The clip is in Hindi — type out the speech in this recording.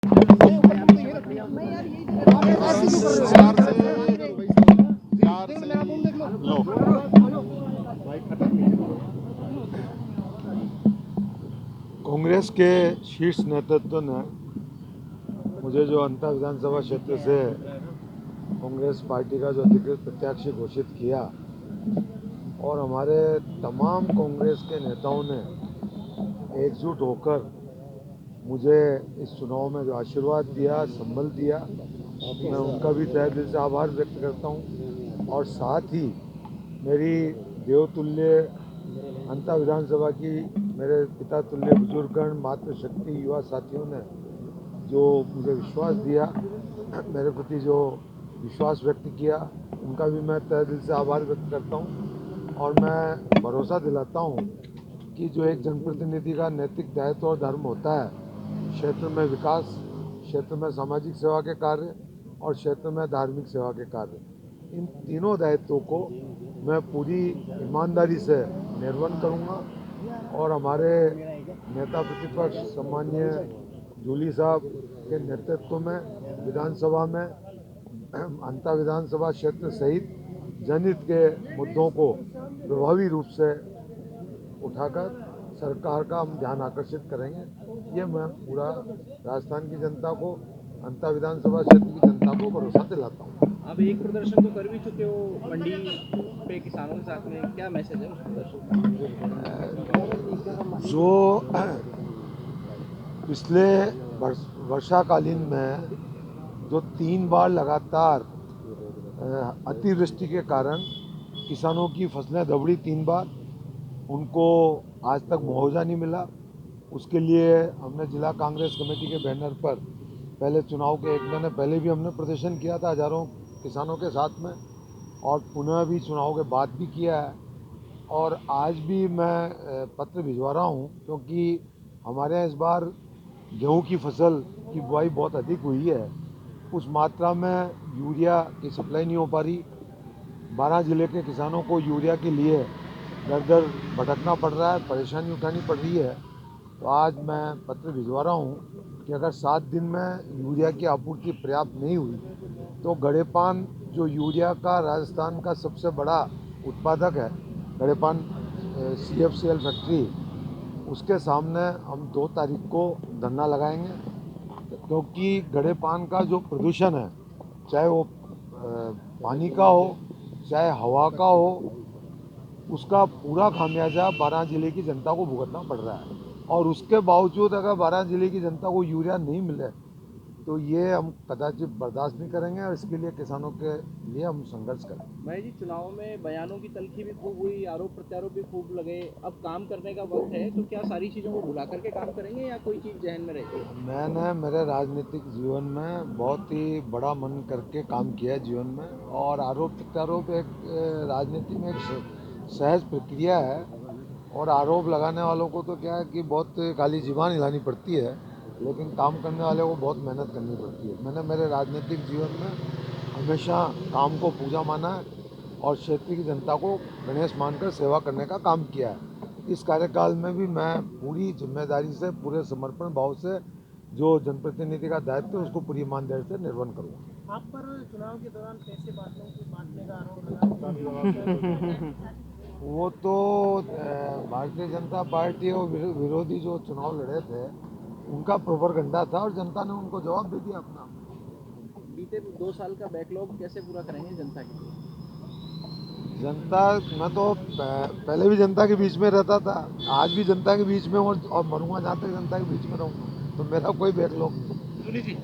कांग्रेस के शीर्ष नेतृत्व ने मुझे जो अंतर विधानसभा क्षेत्र से कांग्रेस पार्टी का जो अधिकृत प्रत्याशी घोषित किया और हमारे तमाम कांग्रेस के नेताओं ने एकजुट होकर मुझे इस चुनाव में जो आशीर्वाद दिया, संबल दिया, मैं उनका भी तहे दिल से आभार व्यक्त करता हूं। और साथ ही मेरी देवतुल्य अंतर विधानसभा की मेरे पिता तुल्य बुजुर्गगण, मातृशक्ति, युवा साथियों ने जो मुझे विश्वास दिया, मेरे प्रति जो विश्वास व्यक्त किया, उनका भी मैं तहे दिल से आभार व्यक्त करता हूं। और मैं भरोसा दिलाता हूं कि जो एक जनप्रतिनिधि का नैतिक दायित्व और धर्म होता है, क्षेत्र में विकास, क्षेत्र में सामाजिक सेवा के कार्य और क्षेत्र में धार्मिक सेवा के कार्य, इन तीनों दायित्वों को मैं पूरी ईमानदारी से निर्वहन करूंगा। और हमारे नेता प्रतिपक्ष सम्माननीय जूली साहब के नेतृत्व में विधानसभा में अंतर विधानसभा क्षेत्र सहित जनहित के मुद्दों को प्रभावी रूप से उठाकर सरकार का हम ध्यान आकर्षित करेंगे। ये मैं पूरा राजस्थान की जनता को, अंतर विधानसभा क्षेत्र की जनता को भरोसा दिलाता हूँ। आप एक प्रदर्शन तो कर भी चुके हो मंडी पे किसानों के साथ में, क्या मैसेज है उस प्रदर्शन का? जो पिछले वर्षाकालीन में जो 3 बार लगातार अतिवृष्टि के कारण किसानों की फसलें दबड़ी, 3 बार उनको आज तक मुआवजा नहीं मिला। उसके लिए हमने जिला कांग्रेस कमेटी के बैनर पर पहले चुनाव के 1 महीने पहले भी हमने प्रदर्शन किया था हजारों किसानों के साथ में, और पुनः भी चुनाव के बाद भी किया है। और आज भी मैं पत्र भिजवा रहा हूँ, क्योंकि हमारे यहाँ इस बार गेहूँ की फसल की बुआई बहुत अधिक हुई है। उस मात्रा में यूरिया की सप्लाई नहीं हो पा रही। 12 जिले के किसानों को यूरिया के लिए दर दर भटकना पड़ रहा है, परेशानी उठानी पड़ रही है। तो आज मैं पत्र भिजवा रहा हूँ कि अगर 7 दिन में यूरिया की आपूर्ति पर्याप्त नहीं हुई तो गड़ेपान, जो यूरिया का राजस्थान का सबसे बड़ा उत्पादक है, गड़ेपान CFCL फैक्ट्री, उसके सामने हम 2 तारीख को धरना लगाएंगे। क्योंकि गड़ेपान का जो प्रदूषण है, चाहे वो पानी का हो चाहे हवा का हो, उसका पूरा खामियाजा 12 जिले की जनता को भुगतना पड़ रहा है। और उसके बावजूद अगर 12 जिले की जनता को यूरिया नहीं मिले तो ये हम कदाचित बर्दाश्त नहीं करेंगे, और इसके लिए किसानों के लिए हम संघर्ष करेंगे। भाई जी, चुनाव में बयानों की तल्खी भी खूब हुई, आरोप प्रत्यारोप भी खूब लगे, अब काम करने का वक्त है, तो क्या सारी चीज़ों को भुला करके काम करेंगे या कोई चीज़ जहन में रहेगी? मैंने मेरे राजनीतिक जीवन में बहुत ही बड़ा मन करके काम किया है जीवन में, और आरोप प्रत्यारोप एक राजनीति में एक सहज प्रक्रिया है। और आरोप लगाने वालों को तो क्या है कि बहुत खाली जुबान हिलानी पड़ती है, लेकिन काम करने वाले को बहुत मेहनत करनी पड़ती है। मैंने मेरे राजनीतिक जीवन में हमेशा काम को पूजा माना है और क्षेत्र की जनता को गणेश मानकर सेवा करने का काम किया है। इस कार्यकाल में भी मैं पूरी जिम्मेदारी से, पूरे समर्पण भाव से जो जनप्रतिनिधि का दायित्व है उसको पूरी ईमानदारी से निर्वहन करूँगा। आप पर चुनाव के दौरान पैसे बांटने का आरोप लगा। वो तो भारतीय जनता पार्टी और विरोधी जो चुनाव लड़े थे उनका प्रोपगंडा था, और जनता ने उनको जवाब दे दिया अपना। बीते 2 साल का बैकलॉग कैसे पूरा करेंगे जनता के लिए? जनता, मैं तो पहले भी जनता के बीच में रहता था, आज भी जनता के बीच में, और मरूंगा जहाँ तक जनता के बीच में रहूँगा, तो मेरा कोई बैकलॉग नहीं।